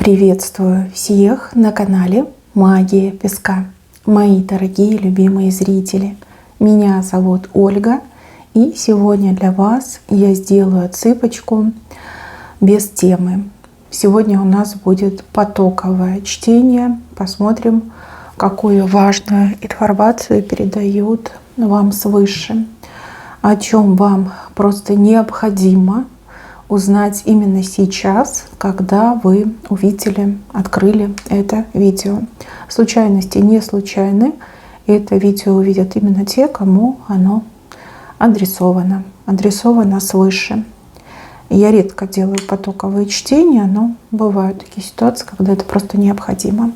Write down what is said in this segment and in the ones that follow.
Приветствую всех на канале Магия Песка. Мои дорогие любимые зрители, меня зовут Ольга, и сегодня для вас я сделаю отсыпочку без темы. Сегодня у нас будет потоковое чтение. Посмотрим, какую важную информацию передают вам свыше, о чем вам просто необходимо узнать именно сейчас, когда вы увидели, открыли это видео. Случайности не случайны. Это видео увидят именно те, кому оно адресовано свыше. Я редко делаю потоковые чтения, но бывают такие ситуации, когда это просто необходимо.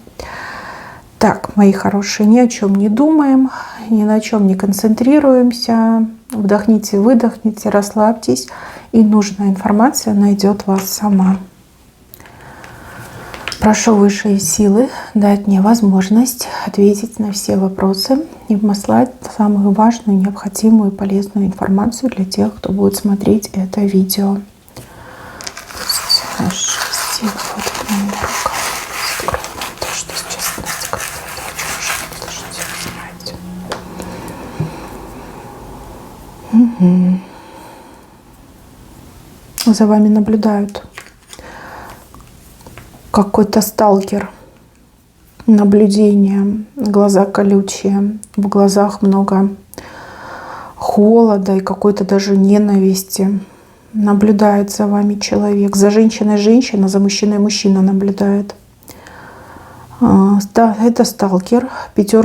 Так, мои хорошие, ни о чем не думаем, ни на чем не концентрируемся. Вдохните, выдохните, расслабьтесь, и нужная информация найдет вас сама. Прошу высшие силы дать мне возможность ответить на все вопросы и послать самую важную, необходимую и полезную информацию для тех, кто будет смотреть это видео. Пусть наша сила будет моими руками. Скрыть нам то, что сейчас у нас скрыто. Это очень важно, слышите, знаете. За вами наблюдают. Какой-то сталкер. Наблюдение. Глаза колючие. В глазах много холода и какой-то даже ненависти. Наблюдает за вами человек. За женщиной женщина, за мужчиной мужчина наблюдает. Да, это сталкер. 5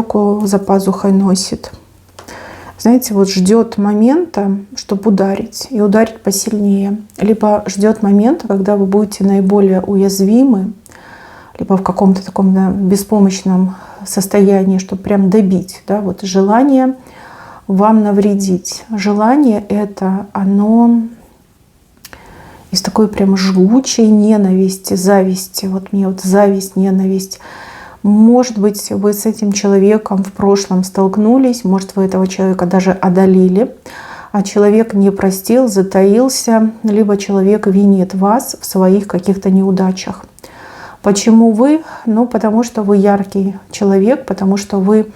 за пазухой носит. Знаете, вот ждет момента, чтобы ударить, и ударить посильнее. Либо ждет момента, когда вы будете наиболее уязвимы, либо в каком-то таком беспомощном состоянии, чтобы прям добить. Да? Вот желание вам навредить. Желание это, оно из такой прям жгучей ненависти, зависти. Вот мне вот зависть, ненависть. Может быть, вы с этим человеком в прошлом столкнулись, может, вы этого человека даже одолели, а человек не простил, затаился, либо человек винит вас в своих каких-то неудачах. Почему вы? Ну, потому что вы яркий человек, потому что вы,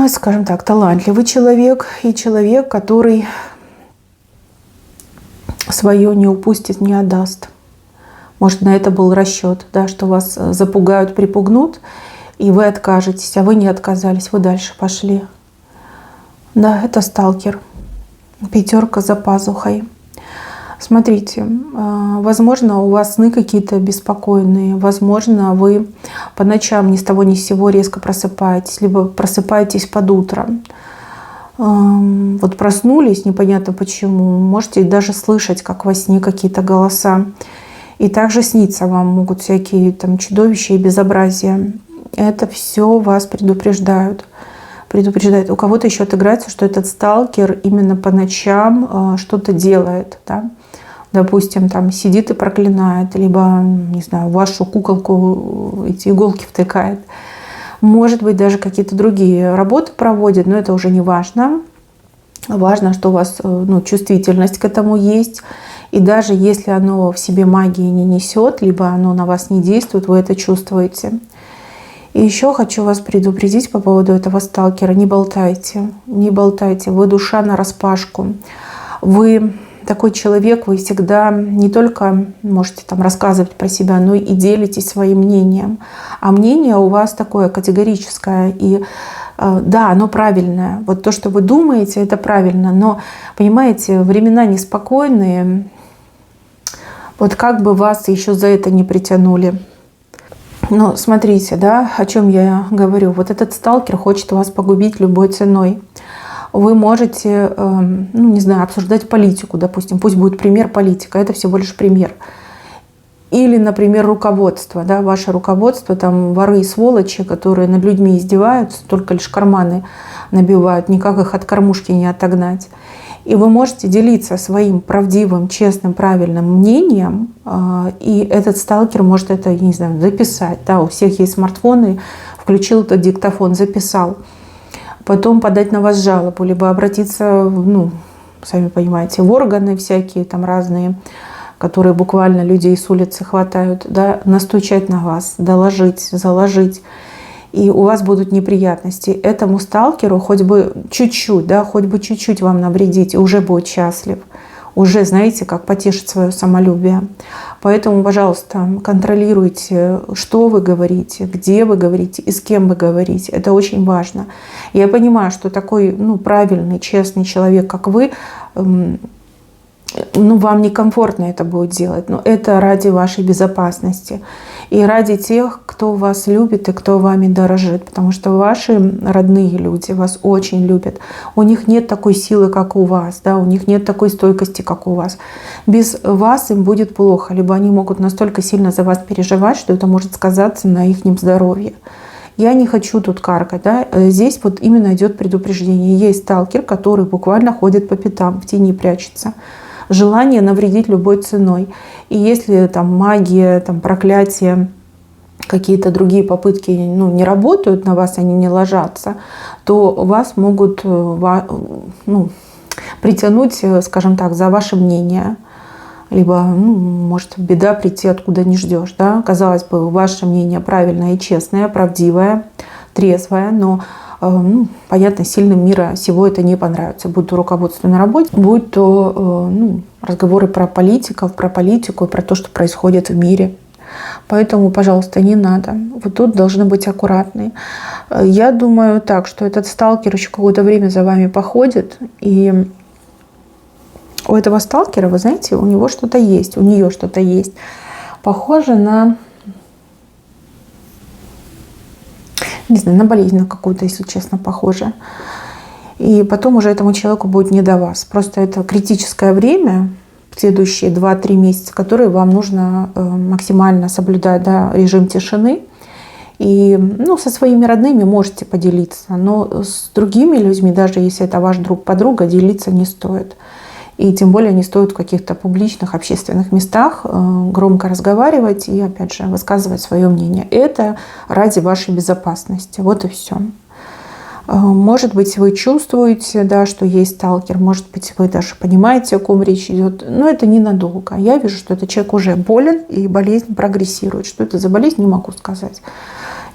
скажем так, талантливый человек и человек, который свое не упустит, не отдаст. Может, на это был расчет, да, что вас запугают, припугнут, и вы откажетесь, а вы не отказались, вы дальше пошли. Да, это сталкер. 5 за пазухой. Смотрите, возможно, у вас сны какие-то беспокойные, возможно, вы по ночам ни с того ни с сего резко просыпаетесь, либо просыпаетесь под утро. Вот проснулись, непонятно почему, можете даже слышать, как во сне какие-то голоса. И также снится вам могут всякие там чудовища и безобразия. Это все вас предупреждают. У кого-то еще отыграется, что этот сталкер именно по ночам что-то делает. Да? Допустим, там сидит и проклинает, либо, не знаю, в вашу куколку эти иголки втыкает. Может быть, даже какие-то другие работы проводит, но это уже не важно. Важно, что у вас чувствительность к этому есть. И даже если оно в себе магии не несет, либо оно на вас не действует, вы это чувствуете. И еще хочу вас предупредить по поводу этого сталкера. Не болтайте, не болтайте. Вы душа нараспашку. Вы такой человек, вы всегда не только можете там рассказывать про себя, но и делитесь своим мнением. А мнение у вас такое категорическое. И да, оно правильное. Вот то, что вы думаете, это правильно. Но, понимаете, времена неспокойные. Вот как бы вас еще за это не притянули. Но смотрите, да, о чем я говорю. Вот этот сталкер хочет вас погубить любой ценой. Вы можете, не знаю, обсуждать политику, допустим. Пусть будет пример политика, это всего лишь пример. Или, например, руководство. Да, ваше руководство, там воры и сволочи, которые над людьми издеваются, только лишь карманы набивают, никак их от кормушки не отогнать. И вы можете делиться своим правдивым, честным, правильным мнением, и этот сталкер может это, не знаю, записать. Да, у всех есть смартфоны, включил этот диктофон, записал. Потом подать на вас жалобу, либо обратиться, сами понимаете, в органы всякие там разные, которые буквально людей с улицы хватают, да, настучать на вас, доложить, заложить. И у вас будут неприятности. Этому сталкеру хоть бы чуть-чуть, да, хоть бы чуть-чуть вам навредить, и уже будет счастлив. Уже, знаете, как потешить свое самолюбие. Поэтому, пожалуйста, контролируйте, что вы говорите, где вы говорите и с кем вы говорите. Это очень важно. Я понимаю, что такой, правильный, честный человек, как вы, вам некомфортно это будет делать, но это ради вашей безопасности и ради тех, кто вас любит и кто вами дорожит, потому что ваши родные люди вас очень любят. У них нет такой силы, как у вас, да, у них нет такой стойкости, как у вас. Без вас им будет плохо, либо они могут настолько сильно за вас переживать, что это может сказаться на их здоровье. Я не хочу тут каркать, да. Здесь вот именно идет предупреждение. Есть сталкер, который буквально ходит по пятам, в тени прячется. Желание навредить любой ценой. И если там магия, там проклятие, какие-то другие попытки не работают на вас, они не ложатся, то вас могут притянуть, скажем так, за ваше мнение. Либо может беда прийти, откуда не ждешь. Да? Казалось бы, ваше мнение правильное и честное, правдивое, трезвое, но понятно, сильным мира сего это не понравится. Будь то руководство на работе, будь то разговоры про политиков, про политику и про то, что происходит в мире. Поэтому, пожалуйста, не надо. Вот тут должны быть аккуратны. Я думаю так, что этот сталкер еще какое-то время за вами походит. И у этого сталкера, вы знаете, у него что-то есть, у нее что-то есть. Похоже на... не знаю, на болезнь на какую-то, если честно, похоже. И потом уже этому человеку будет не до вас. Просто это критическое время, следующие 2-3 месяца, которые вам нужно максимально соблюдать, да, режим тишины. И со своими родными можете поделиться, но с другими людьми, даже если это ваш друг, подруга, делиться не стоит. И тем более не стоит в каких-то публичных, общественных местах громко разговаривать и, опять же, высказывать свое мнение. Это ради вашей безопасности. Вот и все. Может быть, вы чувствуете, да, что есть сталкер. Может быть, вы даже понимаете, о ком речь идет. Но это ненадолго. Я вижу, что этот человек уже болен и болезнь прогрессирует. Что это за болезнь, не могу сказать.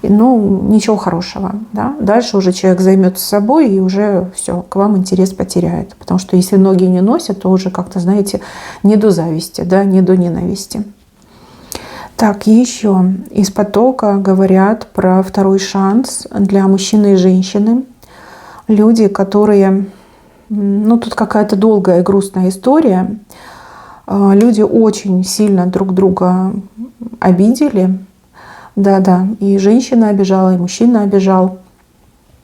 Ничего хорошего. Да? Дальше уже человек займется собой и уже все, к вам интерес потеряет. Потому что если ноги не носят, то уже как-то, знаете, не до зависти, да, не до ненависти. Так, еще из потока говорят про второй шанс для мужчины и женщины. Люди, которые... тут какая-то долгая и грустная история. Люди очень сильно друг друга обидели. Да, и женщина обижала, и мужчина обижал.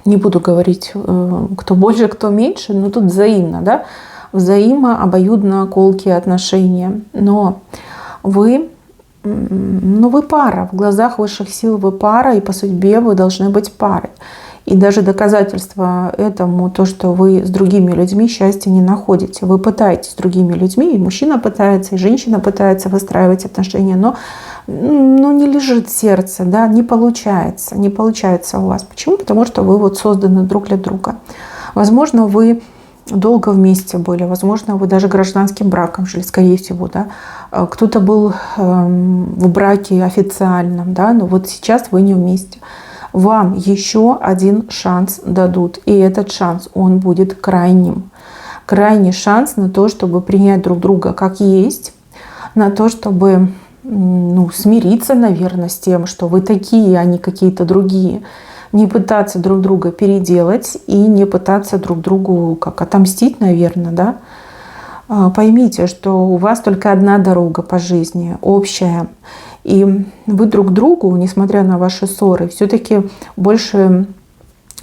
Не буду говорить, кто больше, кто меньше, но тут взаимно, да? Взаимообоюдно колкие отношения. Но вы пара, в глазах высших сил вы пара, и по судьбе вы должны быть парой. И даже доказательство этому, то, что вы с другими людьми счастья не находите. Вы пытаетесь с другими людьми, и мужчина пытается, и женщина пытается выстраивать отношения, но не лежит сердце, да, не получается у вас. Почему? Потому что вы созданы друг для друга. Возможно, вы долго вместе были, возможно, вы даже гражданским браком жили, скорее всего, да. Кто-то был в браке официальном, да, но вот сейчас вы не вместе. Вам еще один шанс дадут, и этот шанс, он будет крайним. Крайний шанс на то, чтобы принять друг друга как есть, на то, чтобы смириться, наверное, с тем, что вы такие, а не какие-то другие. Не пытаться друг друга переделать и не пытаться друг другу как отомстить, наверное, да. Поймите, что у вас только одна дорога по жизни, общая. И вы друг другу, несмотря на ваши ссоры, все-таки больше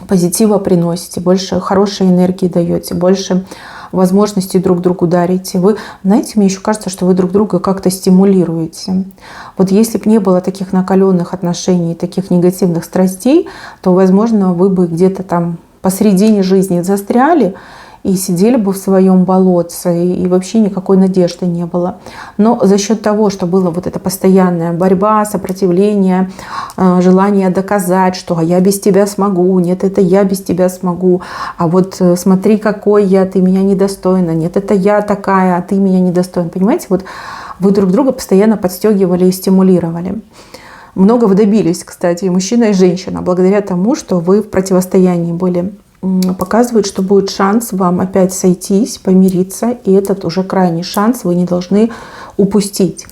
позитива приносите, больше хорошей энергии даете, больше возможностей друг другу дарите. Вы, знаете, мне еще кажется, что вы друг друга как-то стимулируете. Вот если бы не было таких накаленных отношений, таких негативных страстей, то, возможно, вы бы где-то там посредине жизни застряли, и сидели бы в своем болотце, и вообще никакой надежды не было. Но за счет того, что была вот эта постоянная борьба, сопротивление, желание доказать, что я без тебя смогу, нет, это я без тебя смогу, а вот смотри, какой я, ты меня недостойна, нет, это я такая, а ты меня недостойна. Понимаете, вот вы друг друга постоянно подстегивали и стимулировали. Много вы добились, кстати, и мужчина, и женщина, благодаря тому, что вы в противостоянии были. Показывает, что будет шанс вам опять сойтись, помириться, и этот уже крайний шанс вы не должны упустить.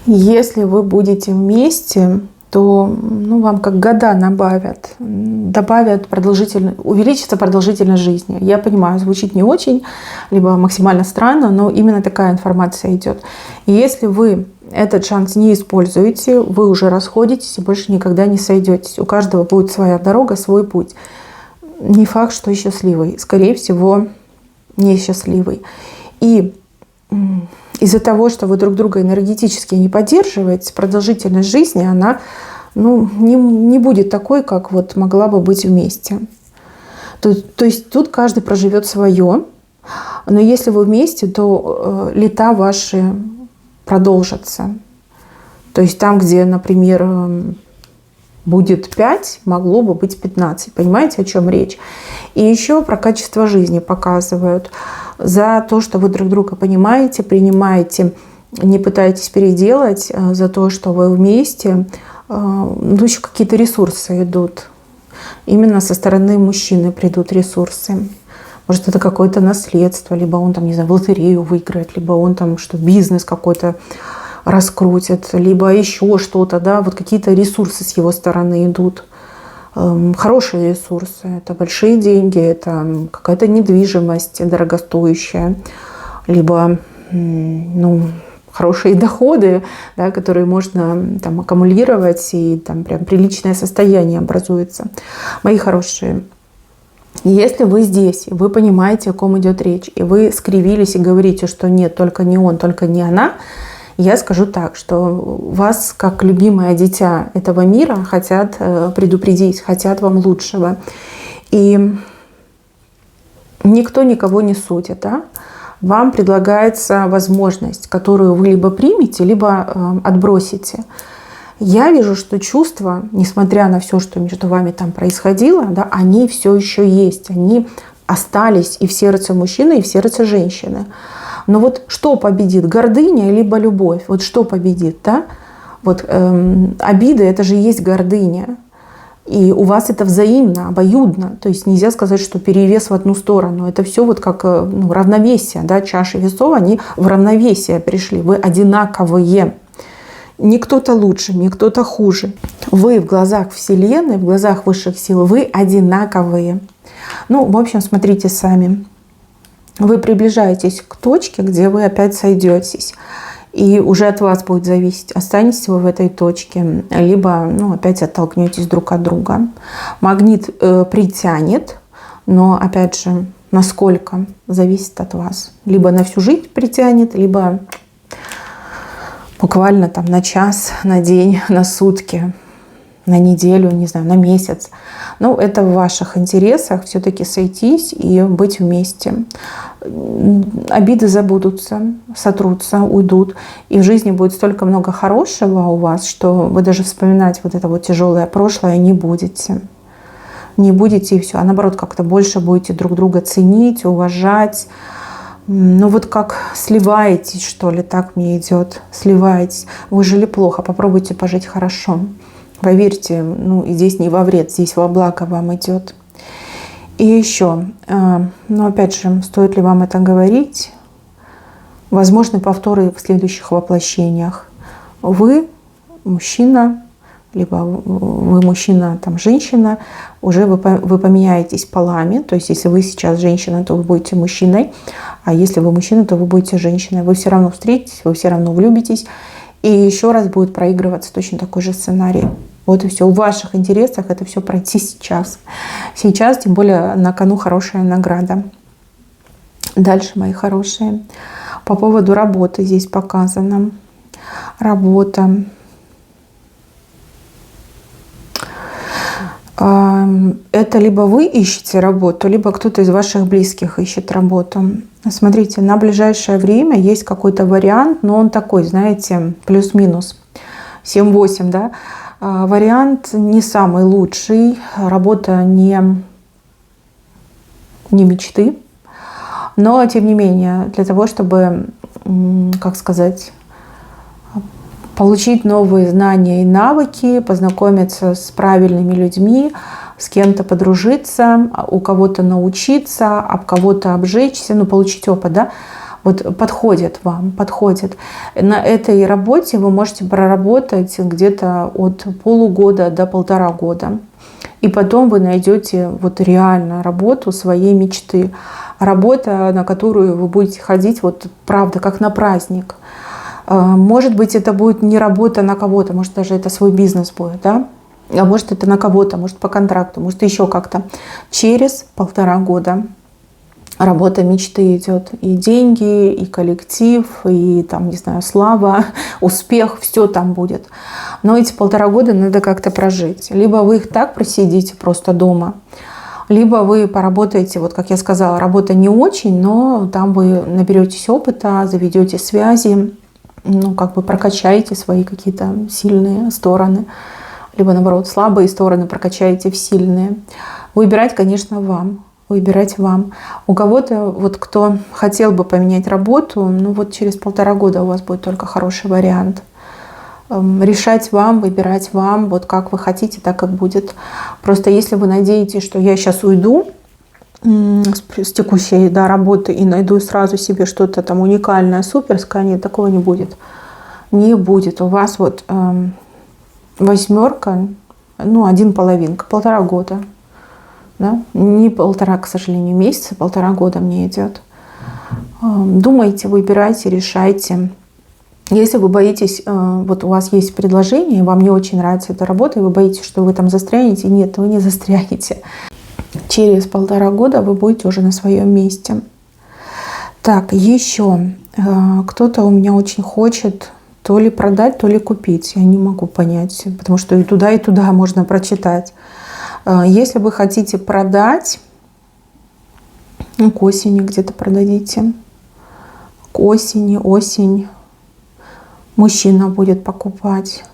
Если вы будете вместе, то вам как года добавят увеличится продолжительность жизни. Я понимаю, звучит не очень, либо максимально странно, но именно такая информация идет. И если вы этот шанс не используете, вы уже расходитесь и больше никогда не сойдетесь. У каждого будет своя дорога, свой путь. Не факт, что счастливый. Скорее всего, несчастливый. И из-за того, что вы друг друга энергетически не поддерживаете, продолжительность жизни, она не будет такой, как вот могла бы быть вместе. То есть тут каждый проживет свое, но если вы вместе, то лета ваши продолжатся. То есть там, где, например, будет 5, могло бы быть 15. Понимаете, о чем речь? И еще про качество жизни показывают. За то, что вы друг друга понимаете, принимаете, не пытаетесь переделать, за то, что вы вместе, еще какие-то ресурсы идут. Именно со стороны мужчины придут ресурсы. Может, это какое-то наследство, либо он там, не знаю, в лотерею выиграет, либо он там бизнес какой-то раскрутит, либо еще что-то, да, вот какие-то ресурсы с его стороны идут. Хорошие ресурсы, это большие деньги, это какая-то недвижимость дорогостоящая, либо хорошие доходы, да, которые можно там аккумулировать, и там прям приличное состояние образуется. Мои хорошие, если вы здесь, и вы понимаете, о ком идет речь, и вы скривились и говорите, что нет, только не он, только не она, я скажу так, что вас, как любимое дитя этого мира, хотят предупредить, хотят вам лучшего. И никто никого не судит. Да? Вам предлагается возможность, которую вы либо примете, либо отбросите. Я вижу, что чувства, несмотря на все, что между вами там происходило, да, они все еще есть. Они остались и в сердце мужчины, и в сердце женщины. Но вот что победит, гордыня либо любовь? Вот что победит, да? Вот обида — это же есть гордыня. И у вас это взаимно, обоюдно. То есть нельзя сказать, что перевес в одну сторону. Это все вот как равновесие, да? Чаши весов, они в равновесие пришли. Вы одинаковые. Не кто-то лучше, не кто-то хуже. Вы в глазах Вселенной, в глазах высших сил, вы одинаковые. В общем, смотрите сами. Вы приближаетесь к точке, где вы опять сойдетесь. И уже от вас будет зависеть, останетесь вы в этой точке, либо опять оттолкнетесь друг от друга. Магнит притянет, но опять же, насколько зависит от вас. Либо на всю жизнь притянет, либо буквально там на час, на день, на сутки, на неделю, не знаю, на месяц. Это в ваших интересах все-таки сойтись и быть вместе. Обиды забудутся, сотрутся, уйдут. И в жизни будет столько много хорошего у вас, что вы даже вспоминать вот это вот тяжелое прошлое не будете. Не будете, и все. А наоборот, как-то больше будете друг друга ценить, уважать. Вот как сливаетесь, что ли, так мне идет. Сливаетесь. Вы жили плохо, попробуйте пожить хорошо. Поверьте, и здесь не во вред, здесь во благо вам идет. И еще, опять же, стоит ли вам это говорить? Возможны повторы в следующих воплощениях. Вы, мужчина, либо вы мужчина, женщина, уже вы поменяетесь полами. То есть, если вы сейчас женщина, то вы будете мужчиной, а если вы мужчина, то вы будете женщиной. Вы все равно встретитесь, вы все равно влюбитесь, и еще раз будет проигрываться точно такой же сценарий. Вот и все. В ваших интересах это все пройти сейчас. Сейчас, тем более, на кону хорошая награда. Дальше, мои хорошие. По поводу работы здесь показано. Работа. Это либо вы ищете работу, либо кто-то из ваших близких ищет работу. Смотрите, на ближайшее время есть какой-то вариант, но он такой, знаете, плюс-минус 7-8, да. Вариант не самый лучший, работа не мечты, но тем не менее для того, чтобы, как сказать, получить новые знания и навыки, познакомиться с правильными людьми, с кем-то подружиться, у кого-то научиться, об кого-то обжечься, получить опыт, да, вот подходит вам, подходит. На этой работе вы можете проработать где-то от полугода до 1,5 года. И потом вы найдете вот реально работу своей мечты. Работа, на которую вы будете ходить, вот правда, как на праздник. Может быть, это будет не работа на кого-то, может, даже это свой бизнес будет, да? А может, это на кого-то, может, по контракту, может, еще как-то. Через 1,5 года работа мечты идет. И деньги, и коллектив, и там, не знаю, слава, успех, все там будет. Но эти 1,5 года надо как-то прожить. Либо вы их так просидите просто дома, либо вы поработаете, вот как я сказала, работа не очень, но там вы наберетесь опыта, заведете связи, прокачаете свои какие-то сильные стороны, либо, наоборот, слабые стороны прокачаете в сильные. Выбирать, конечно, вам. Выбирать вам. У кого-то, вот кто хотел бы поменять работу, через 1,5 года у вас будет только хороший вариант. Решать вам, выбирать вам, вот как вы хотите, так и будет. Просто если вы надеетесь, что я сейчас уйду с текущей работы и найду сразу себе что-то там уникальное, суперское, нет, такого не будет. Не будет. У вас вот 8, 1 половинка, 1,5 года. Да? Не 1,5, к сожалению, месяца, 1,5 года мне идет. Думайте, выбирайте, решайте. Если вы боитесь, вот у вас есть предложение, вам не очень нравится эта работа, и вы боитесь, что вы там застрянете, нет, вы не застрянете. Через 1,5 года вы будете уже на своем месте. Так, еще кто-то у меня очень хочет то ли продать, то ли купить. Я не могу понять, потому что и туда можно прочитать. Если вы хотите продать, к осени где-то продадите. К осень. Мужчина будет покупать.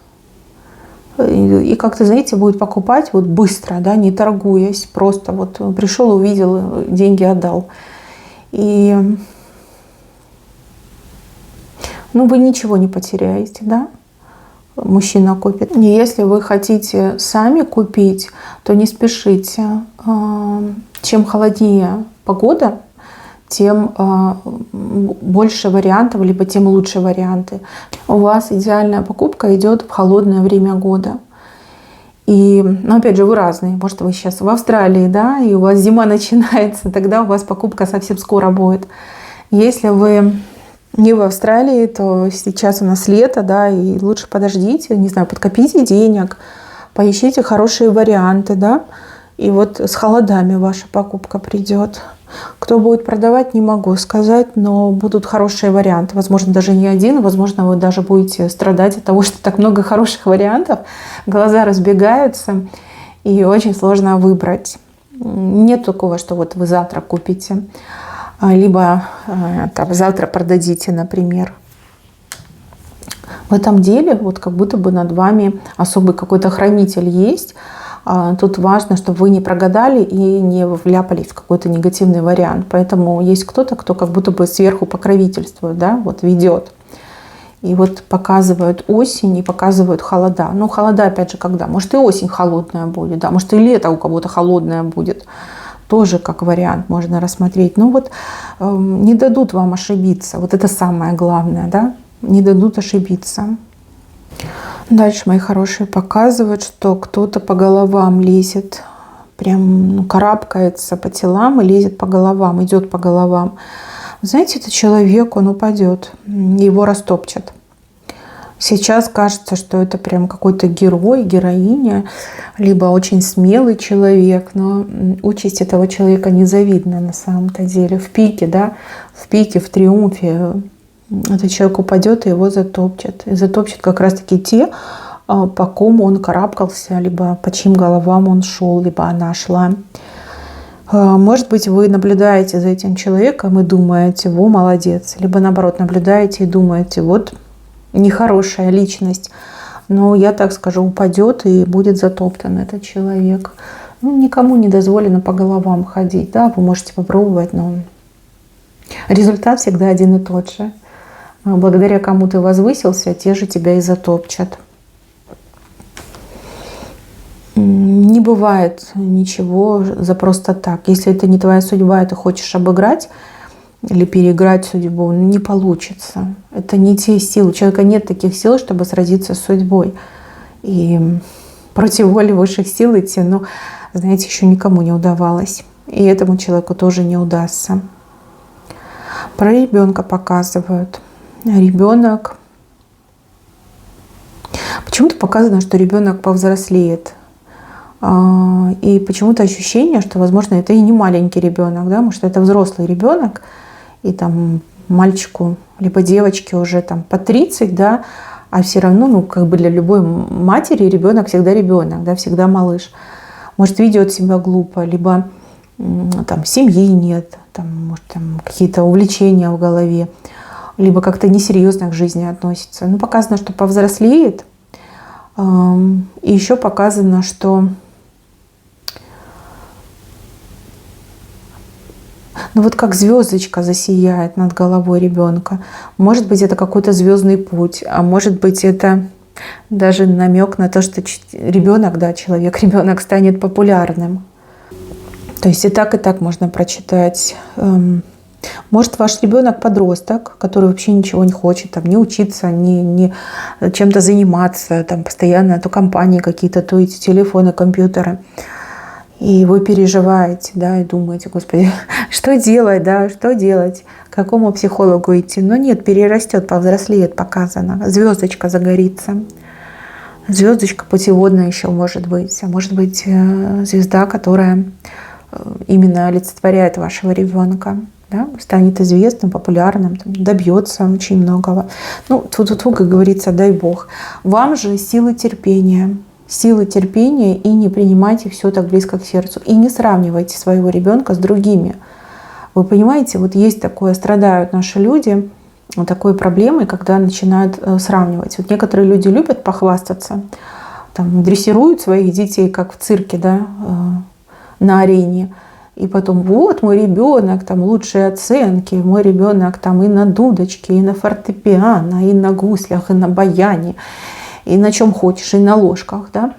И как-то, знаете, будет покупать вот быстро, да, не торгуясь. Просто вот пришел, увидел, деньги отдал. И вы ничего не потеряете, да? Мужчина купит. И если вы хотите сами купить, то не спешите. Чем холоднее погода, тем больше вариантов, либо тем лучше варианты. У вас идеальная покупка идет в холодное время года. И, опять же, вы разные. Может, вы сейчас в Австралии, да, и у вас зима начинается, тогда у вас покупка совсем скоро будет. Если вы не в Австралии, то сейчас у нас лето, да, и лучше подождите, не знаю, подкопите денег, поищите хорошие варианты, да, и вот с холодами ваша покупка придет. Кто будет продавать, не могу сказать, но будут хорошие варианты. Возможно, даже не один, возможно, вы даже будете страдать от того, что так много хороших вариантов. Глаза разбегаются, и очень сложно выбрать. Нет такого, что вот вы завтра купите, либо завтра продадите, например. В этом деле вот как будто бы над вами особый какой-то хранитель есть. Тут важно, чтобы вы не прогадали и не вляпались в какой-то негативный вариант. Поэтому есть кто-то, кто как будто бы сверху покровительствует, да, вот ведет. И вот показывают осень и показывают холода. Холода, опять же, когда? Может, и осень холодная будет, да, может, и лето у кого-то холодное будет. Тоже как вариант можно рассмотреть. Не дадут вам ошибиться. Вот это самое главное, да, не дадут ошибиться. Дальше, мои хорошие, показывают, что кто-то по головам лезет, прям карабкается по телам и лезет по головам, идет по головам. Знаете, этот человек, он упадет, его растопчат. Сейчас кажется, что это прям какой-то герой, героиня, либо очень смелый человек, но участь этого человека незавидна на самом-то деле. В пике, да, в пике, в триумфе этот человек упадет и его затопчат. И затопчат как раз-таки те, по ком он карабкался, либо по чьим головам он шел, либо она шла. Может быть, вы наблюдаете за этим человеком и думаете: во, молодец. Либо наоборот, наблюдаете и думаете: вот нехорошая личность. Но я так скажу, упадет и будет затоптан этот человек. Ну, никому не дозволено по головам ходить. Да? Вы можете попробовать, но результат всегда один и тот же. Благодаря кому ты возвысился, те же тебя и затопчат. Не бывает ничего за просто так. Если это не твоя судьба, и ты хочешь обыграть или переиграть судьбу, не получится. Это не те силы. У человека нет таких сил, чтобы сразиться с судьбой. И против воли высших сил идти, знаете, еще никому не удавалось. И этому человеку тоже не удастся. Про ребенка показывают. Ребенок. Почему-то показано, что ребенок повзрослеет. И почему-то ощущение, что, возможно, это и не маленький ребенок, да, может, это взрослый ребенок, и там мальчику либо девочке уже там по 30, да, а все равно, как бы для любой матери ребенок всегда ребенок, да, всегда малыш. Может, ведет себя глупо, либо там семьи нет, там, может, там какие-то увлечения в голове, либо как-то несерьезно к жизни относится. Показано, что повзрослеет, и еще показано, что вот как звездочка засияет над головой ребенка. Может быть, это какой-то звездный путь, а может быть, это даже намек на то, что ребенок, да, ребенок станет популярным. То есть и так можно прочитать. Может, ваш ребенок подросток, который вообще ничего не хочет, там, не учиться, не чем-то заниматься, там, постоянно то компании какие-то, то эти телефоны, компьютеры. И вы переживаете, да, и думаете: господи, что делать, да, что делать, к какому психологу идти? Но нет, перерастет, повзрослеет, показано. Звездочка загорится. Звездочка путеводная еще может быть. А может быть, звезда, которая именно олицетворяет вашего ребенка. Да, станет известным, популярным, добьется очень многого. Тьфу-тьфу-тьфу, как говорится, дай Бог. Вам же силы терпения и не принимайте все так близко к сердцу. И не сравнивайте своего ребенка с другими. Вы понимаете, вот есть такое, страдают наши люди такой проблемой, когда начинают сравнивать. Вот некоторые люди любят похвастаться, там, дрессируют своих детей, как в цирке, да, на арене. И потом: вот мой ребенок, там лучшие оценки, мой ребенок там и на дудочке, и на фортепиано, и на гуслях, и на баяне, и на чем хочешь, и на ложках, да.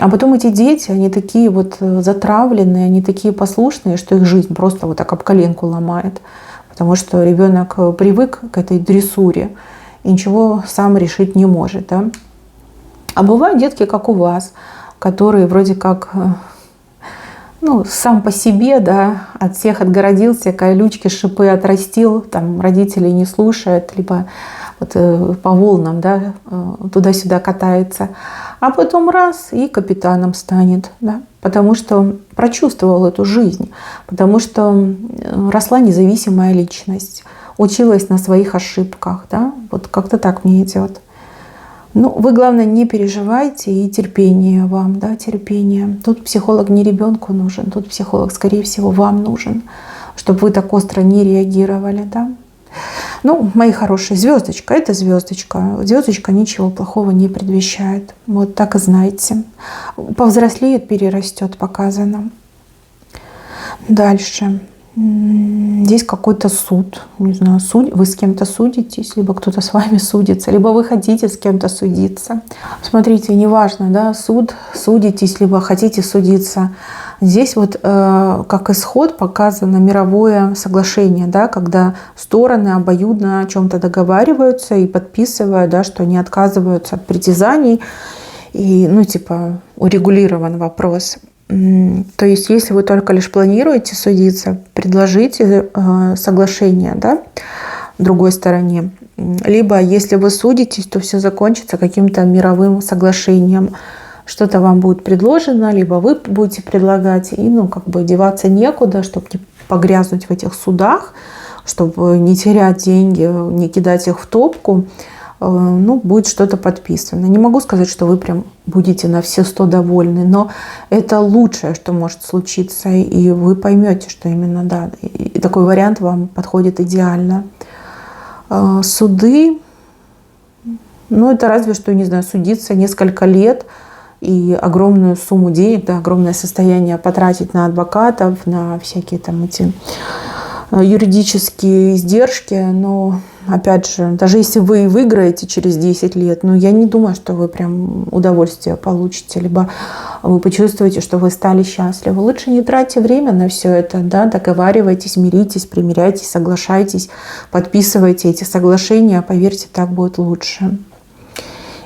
А потом эти дети, они такие вот затравленные, они такие послушные, что их жизнь просто вот так об коленку ломает. Потому что ребенок привык к этой дрессуре и ничего сам решить не может, да. А бывают детки, как у вас, которые вроде как... сам по себе, да, от всех отгородился, колючки, шипы отрастил, там родителей не слушает, либо вот по волнам, да, туда-сюда катается. А потом раз и капитаном станет, да, потому что прочувствовал эту жизнь, потому что росла независимая личность, училась на своих ошибках, да, вот как-то так мне идет. Вы, главное, не переживайте, и терпение вам, да, терпение. Тут психолог не ребенку нужен, тут психолог, скорее всего, вам нужен, чтобы вы так остро не реагировали, да. Мои хорошие, звездочка, это звездочка. Звездочка ничего плохого не предвещает. Вот так и знайте. Повзрослеет, перерастет, показано. Дальше. Здесь какой-то суд. Не знаю, вы с кем-то судитесь, либо кто-то с вами судится, либо вы хотите с кем-то судиться. Смотрите, неважно, да, судитесь, либо хотите судиться. Здесь вот как исход показано мировое соглашение, да, когда стороны обоюдно о чем-то договариваются и подписывают, да, что они отказываются от притязаний. И, урегулирован вопрос. То есть, если вы только лишь планируете судиться, предложите соглашение, да, другой стороне. Либо, если вы судитесь, то все закончится каким-то мировым соглашением. Что-то вам будет предложено, либо вы будете предлагать, и, деваться некуда, чтобы не погрязнуть в этих судах, чтобы не терять деньги, не кидать их в топку. ну, будет что-то подписано. Не могу сказать, что вы прям будете на все 100 довольны, но это лучшее, что может случиться, и вы поймете, что именно, да, и такой вариант вам подходит идеально. Суды, ну, это разве что, не знаю, судиться несколько лет и огромную сумму денег, да, огромное состояние потратить на адвокатов, на всякие там эти юридические издержки, но, опять же, даже если вы выиграете через 10 лет, ну, я не думаю, что вы прям удовольствие получите, либо вы почувствуете, что вы стали счастливы. Лучше не тратьте время на все это, да, договаривайтесь, миритесь, примиряйтесь, соглашайтесь, подписывайте эти соглашения, поверьте, так будет лучше.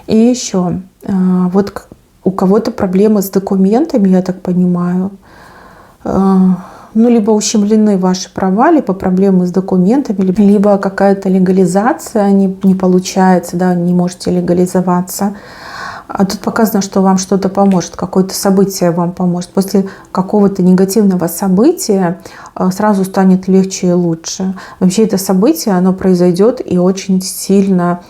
И еще, вот у кого-то проблемы с документами, я так понимаю, ну, либо ущемлены ваши права, либо проблемы с документами, либо какая-то легализация не получается, да, не можете легализоваться. А тут показано, что вам что-то поможет, какое-то событие вам поможет. После какого-то негативного события сразу станет легче и лучше. Вообще это событие, оно произойдет и очень сильно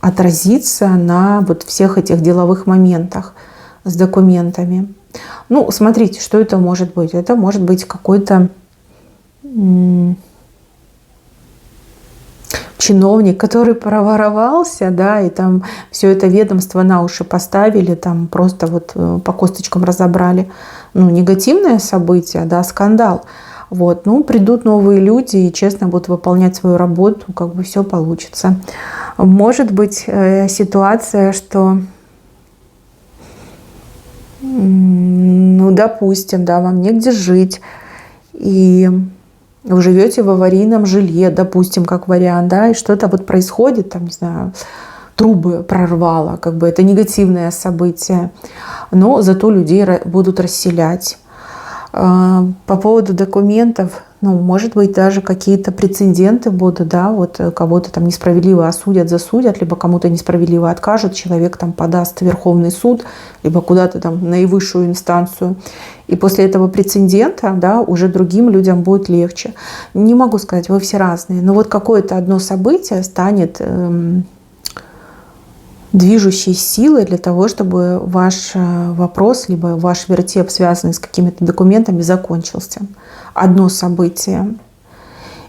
отразится на вот всех этих деловых моментах с документами. Ну, смотрите, что это может быть. Это может быть какой-то чиновник, который проворовался, да, и там все это ведомство на уши поставили, там просто вот по косточкам разобрали. Ну, негативное событие, да, скандал. Вот, ну, придут новые люди и честно будут выполнять свою работу, как бы все получится. Может быть ситуация, что, ну, допустим, да, вам негде жить, и вы живете в аварийном жилье, допустим, как вариант, да, и что-то вот происходит, там, не знаю, трубы прорвало, как бы это негативное событие, но зато людей будут расселять. По поводу документов, ну, может быть, даже какие-то прецеденты будут, да, вот кого-то там несправедливо осудят, засудят, либо кому-то несправедливо откажут, человек там подаст в Верховный суд, либо куда-то там на наивысшую инстанцию. И после этого прецедента, да, уже другим людям будет легче. Не могу сказать, вы все разные, но вот какое-то одно событие станет движущей силой для того, чтобы ваш вопрос, либо ваш вертеп, связанный с какими-то документами, закончился. Одно событие.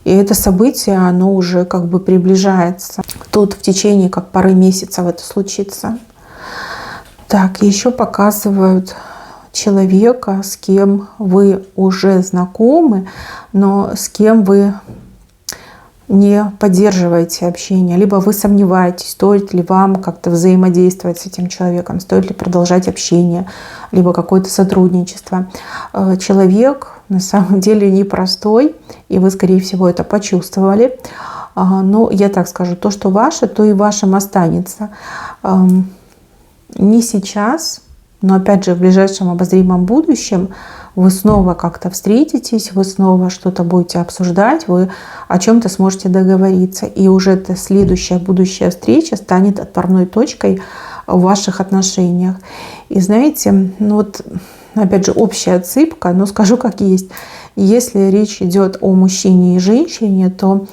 И это событие, оно уже как бы приближается. Тут в течение как пары месяцев это случится. Так, еще показывают человека, с кем вы уже знакомы, но с кем вы не поддерживаете общение, либо вы сомневаетесь, стоит ли вам как-то взаимодействовать с этим человеком, стоит ли продолжать общение, либо какое-то сотрудничество. Человек на самом деле непростой, и вы, скорее всего, это почувствовали. Но я так скажу, то, что ваше, то и вашим останется. Не сейчас, но опять же в ближайшем обозримом будущем вы снова как-то встретитесь, вы снова что-то будете обсуждать, вы о чем-то сможете договориться. И уже эта следующая будущая встреча станет отправной точкой в ваших отношениях. И знаете, ну вот опять же общая отсыпка, но скажу как есть. Если речь идет о мужчине и женщине, то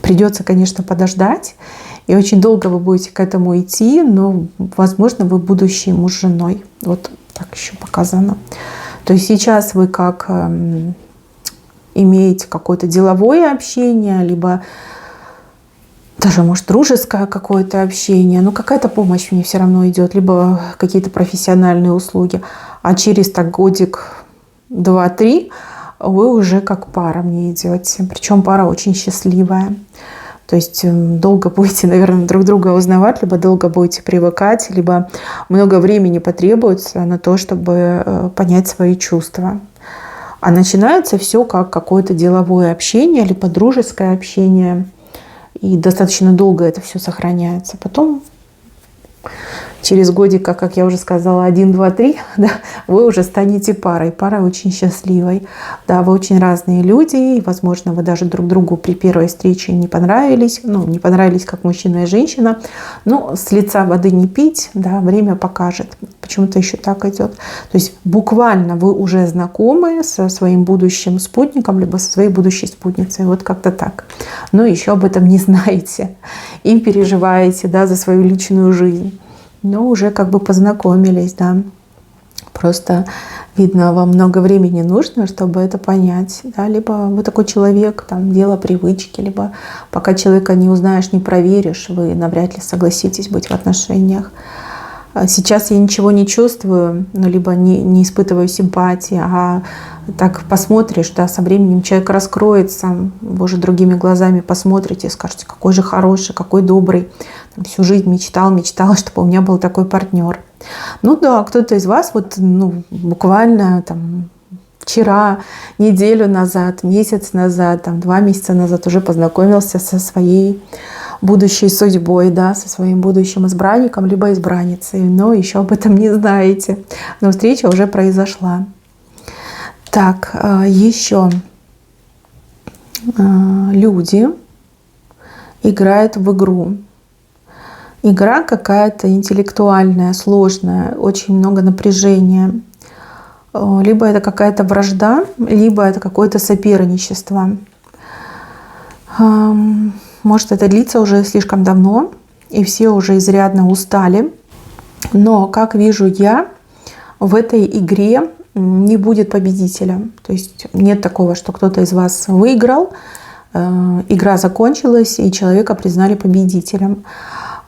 придется, конечно, подождать. И очень долго вы будете к этому идти, но, возможно, вы будущий муж с женой. Вот так еще показано. То есть сейчас вы как имеете какое-то деловое общение, либо даже, может, дружеское какое-то общение, но какая-то помощь мне все равно идет, либо какие-то профессиональные услуги. А через так годик, 2-3 вы уже как пара мне идете. Причем пара очень счастливая. То есть долго будете, наверное, друг друга узнавать, либо долго будете привыкать, либо много времени потребуется на то, чтобы понять свои чувства. А начинается все как какое-то деловое общение, либо дружеское общение. И достаточно долго это все сохраняется. Потом через годика, как я уже сказала, 1, 2, 3, да, вы уже станете парой. Парой очень счастливой. Да, вы очень разные люди, и, возможно, вы даже друг другу при первой встрече не понравились. Ну, не понравились как мужчина и женщина. Но с лица воды не пить, да, время покажет. Почему-то еще так идет. То есть буквально вы уже знакомы со своим будущим спутником, либо со своей будущей спутницей. Вот как-то так. Но еще об этом не знаете. И переживаете, да, за свою личную жизнь. Но уже как бы познакомились, да. Просто, видно, вам много времени нужно, чтобы это понять. Да? Либо вы такой человек, там, дело привычки, либо пока человека не узнаешь, не проверишь, вы навряд ли согласитесь быть в отношениях. Сейчас я ничего не чувствую, ну, либо не испытываю симпатии, а так посмотришь, да, со временем человек раскроется, вы уже другими глазами посмотрите, скажете, какой же хороший, какой добрый. Там, всю жизнь мечтала, чтобы у меня был такой партнер. Ну да, кто-то из вас вот, ну, буквально там, вчера, неделю назад, месяц назад, там, 2 месяца назад уже познакомился со своей будущей судьбой, да, со своим будущим избранником, либо избранницей, но еще об этом не знаете. Но встреча уже произошла. Так, еще люди играют в игру. Игра какая-то интеллектуальная, сложная, очень много напряжения. Либо это какая-то вражда, либо это какое-то соперничество. Может, это длится уже слишком давно, и все уже изрядно устали. Но, как вижу я, в этой игре не будет победителя. То есть нет такого, что кто-то из вас выиграл, игра закончилась, и человека признали победителем.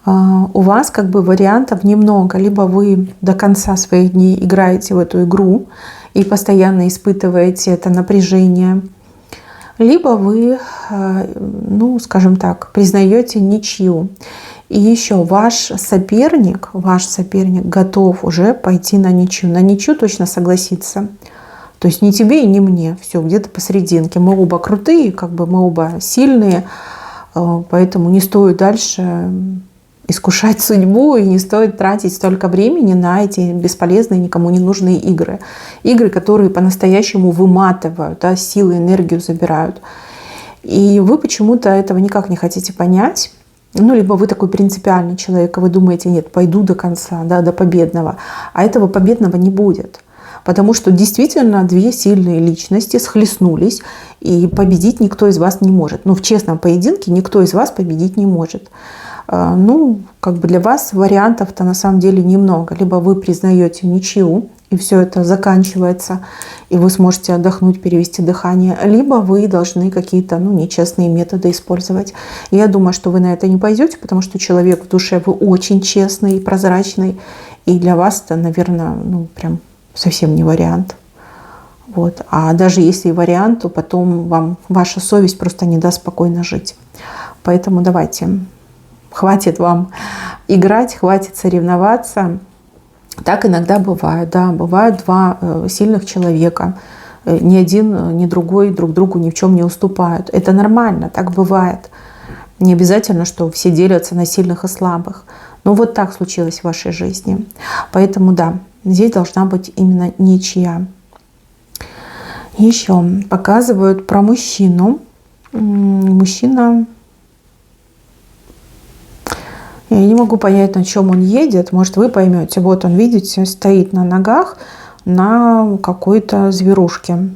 У вас как бы вариантов немного. Либо вы до конца своих дней играете в эту игру и постоянно испытываете это напряжение, либо вы, ну, скажем так, признаете ничью. И еще ваш соперник готов уже пойти на ничью. На ничью точно согласиться. То есть не тебе и не мне. Все, где-то посерединке. Мы оба крутые, как бы мы оба сильные. Поэтому не стоит дальше искушать судьбу и не стоит тратить столько времени на эти бесполезные, никому не нужные игры. Игры, которые по-настоящему выматывают, да, силы, энергию забирают. И вы почему-то этого никак не хотите понять. Ну, либо вы такой принципиальный человек, и вы думаете, нет, пойду до конца, да, до победного. А этого победного не будет. Потому что действительно 2 сильные личности схлестнулись, и победить никто из вас не может. Ну, в честном поединке никто из вас победить не может. Ну, как бы для вас вариантов-то на самом деле немного. Либо вы признаете ничью, и все это заканчивается, и вы сможете отдохнуть, перевести дыхание, либо вы должны какие-то, ну, нечестные методы использовать. И я думаю, что вы на это не пойдете, потому что человек в душе вы очень честный и прозрачный, и для вас это, наверное, ну, прям совсем не вариант. Вот. А даже если и вариант, то потом вам ваша совесть просто не даст спокойно жить. Поэтому давайте, хватит вам играть, хватит соревноваться. Так иногда бывает, да, бывают 2 сильных человека. Ни один, ни другой друг другу ни в чем не уступают. Это нормально, так бывает. Не обязательно, что все делятся на сильных и слабых. Но вот так случилось в вашей жизни. Поэтому да, здесь должна быть именно ничья. Еще показывают про мужчину. Мужчина... Я не могу понять, на чем он едет. Может, вы поймете. Вот он, видите, стоит на ногах на какой-то зверушке.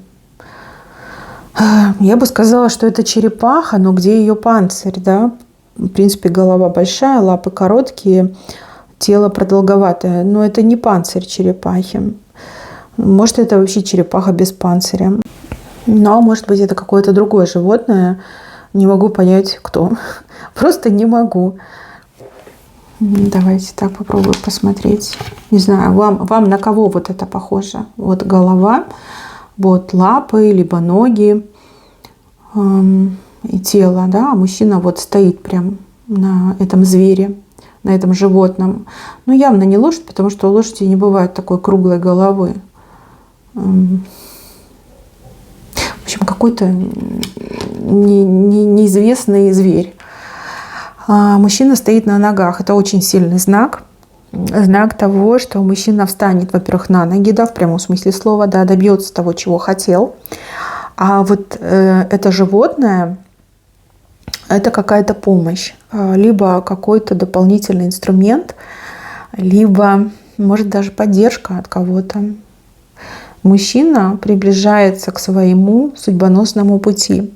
Я бы сказала, что это черепаха, но где ее панцирь, да? В принципе, голова большая, лапы короткие, тело продолговатое. Но это не панцирь черепахи. Может, это вообще черепаха без панциря. Но, может быть, это какое-то другое животное. Не могу понять, кто. Просто не могу. Давайте так попробую посмотреть. Не знаю, вам на кого вот это похоже? Вот голова, вот лапы, либо ноги и тело, да? А мужчина вот стоит прям на этом звере, на этом животном. Ну, явно не лошадь, потому что у лошади не бывает такой круглой головы. В общем, какой-то неизвестный зверь. Мужчина стоит на ногах. Это очень сильный знак. знак того, что мужчина встанет, во-первых, на ноги, да, в прямом смысле слова, да, добьется того, чего хотел. А вот это животное, это какая-то помощь, либо какой-то дополнительный инструмент, либо, может, даже поддержка от кого-то. Мужчина приближается к своему судьбоносному пути.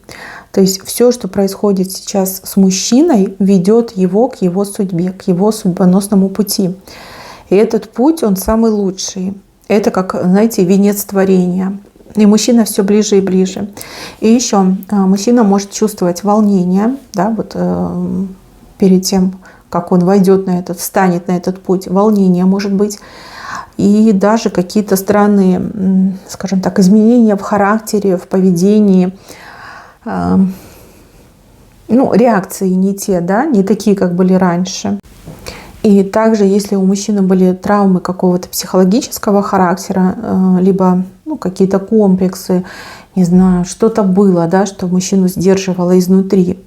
То есть все, что происходит сейчас с мужчиной, ведет его к его судьбе, к его судьбоносному пути. И этот путь, он самый лучший. Это как, знаете, венец творения. И мужчина все ближе и ближе. И еще мужчина может чувствовать волнение, да, вот перед тем, как он войдет на этот, встанет на этот путь. Волнение может быть. И даже какие-то странные, скажем так, изменения в характере, в поведении. Реакции не те, да, не такие, как были раньше. И также, если у мужчины были травмы какого-то психологического характера, либо какие-то комплексы, не знаю, что-то было, да, что мужчину сдерживало изнутри,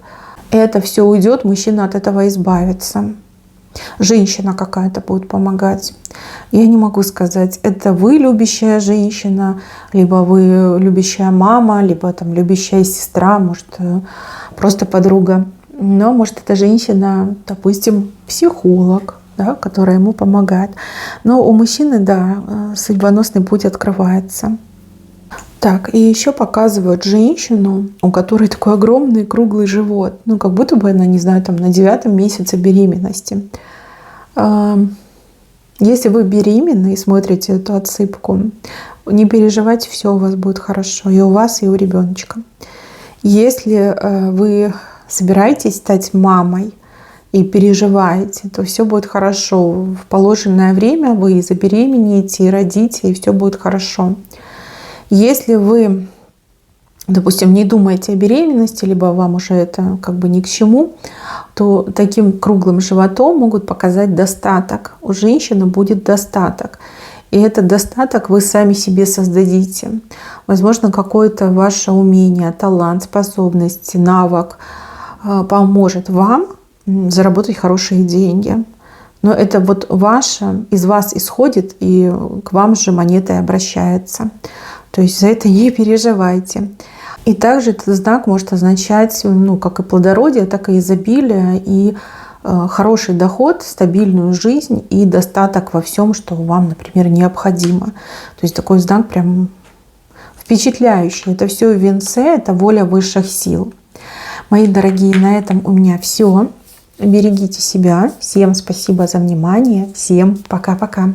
это все уйдет, мужчина от этого избавится. Женщина какая-то будет помогать. Я не могу сказать, это вы любящая женщина, либо вы любящая мама, либо там любящая сестра, может, просто подруга. Но может, это женщина, допустим, психолог, да, которая ему помогает. Но у мужчины, да, судьбоносный путь открывается. Так, и еще показывают женщину, у которой такой огромный круглый живот. Как будто бы она, не знаю, там на 9-м месяце беременности. Если вы беременны и смотрите эту отсыпку, не переживайте, все у вас будет хорошо. И у вас, и у ребеночка. Если вы собираетесь стать мамой и переживаете, то все будет хорошо. В положенное время вы забеременеете и родите, и все будет хорошо. Если вы, допустим, не думаете о беременности, либо вам уже это ни к чему, то таким круглым животом могут показать достаток. У женщины будет достаток. И этот достаток вы сами себе создадите. Возможно, какое-то ваше умение, талант, способность, навык поможет вам заработать хорошие деньги. Но это вот ваше, из вас исходит, и к вам же монетой обращается. То есть за это не переживайте. И также этот знак может означать, как и плодородие, так и изобилие, и хороший доход, стабильную жизнь и достаток во всем, что вам, например, необходимо. То есть такой знак прям впечатляющий. Это все в венце, это воля высших сил. Мои дорогие, на этом у меня все. Берегите себя. Всем спасибо за внимание. Всем пока-пока.